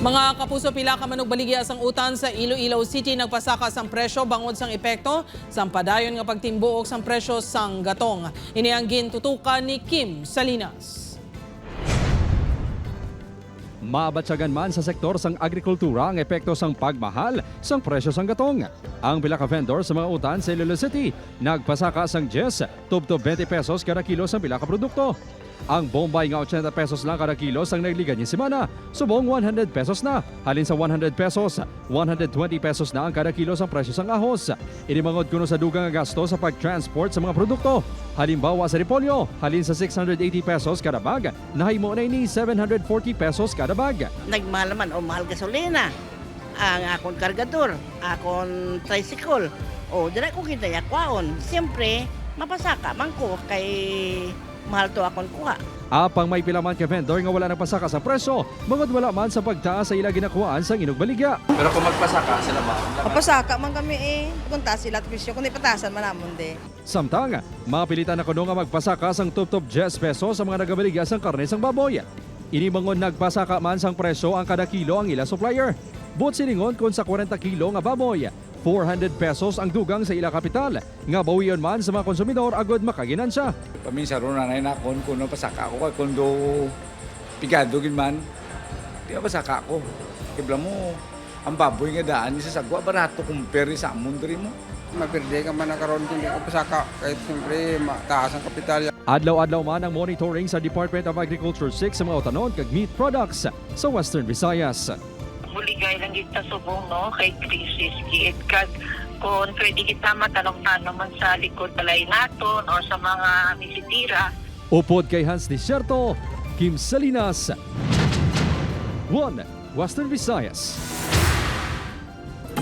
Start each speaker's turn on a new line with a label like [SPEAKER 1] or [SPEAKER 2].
[SPEAKER 1] Mga kapuso, pila ka manog baligya sang utan sa Iloilo City nagpasaka sang presyo bangod sang epekto sang padayon nga pagtimbuok sang presyo sang gatong. Ini ang gintutukan ni Kim Salinas.
[SPEAKER 2] Mabatsagan man sa sektor sang agrikultura ang epekto sang pagmahal sang presyo sang gatong. Ang pila ka vendor sa mga utan sa Iloilo City nagpasaka sang 10 tubto 20 pesos kada kilo sang pila ka produkto. Ang Bombay nga 80 pesos lang kada kilo sang nagligan ni semana, subong 100 pesos na. Halin sa 100 pesos, 120 pesos na ang kada kilo sang presyo sang ahos. Inimangod kuno sa dugang nga gasto sa pag-transport sa mga produkto. Halimbawa sa repolyo, halin sa 680 pesos kada bag, nahimo na ini 740 pesos kada bag.
[SPEAKER 3] Nagmahal naman o mahal gasolina. Ang akong kargador, akong tricycle. O, dira ko kita yakwaon. Siyempre, mapasaka man ko kay mahal to akong kuha.
[SPEAKER 2] Apang may pila man ka vendor nga wala nagpasaka sa presyo, bangod wala man sa pagtaas sa ila ginakuhaan sang inog baligya.
[SPEAKER 4] Pero kung magpasaka sila ba?
[SPEAKER 5] Papasaka man kami kung taas sila at presyo, kung di patasan man namon de.
[SPEAKER 2] Samtang, mapilitan na kuno nga magpasaka sang tubtob 10 pesos sa mga nagabaligya sang karne sang baboy. Inimangon nagpasaka man sang presyo ang kada kilo ang ila supplier. But siningon kung sa 40 kilo nga baboy, 400 pesos ang dugang sa ila kapital. Nga bawiyon man sa mga konsumidor agod makaginansya.
[SPEAKER 6] Paminsan ron nanay na kung pasaka ako kay kundo pigado gin man. Di ba pasaka ako. Kibla mo ang baboy nga daan sa sagwa barato kumpare sa amon diri mo.
[SPEAKER 7] Mapirde ka man nakaroon kung di ko pasaka kahit siyempre mataas ang kapital.
[SPEAKER 2] Adlaw-adlaw man ang monitoring sa Department of Agriculture 6 sa mga utanon kag meat products sa Western Visayas.
[SPEAKER 8] Muligay lang kita subong no kay krisis giit kag kung pwede kita matanong-tanong man sa likod balay naton o sa mga misitira.
[SPEAKER 2] Upod kay Hans Desierto, Kim Salinas, 1 Western Visayas.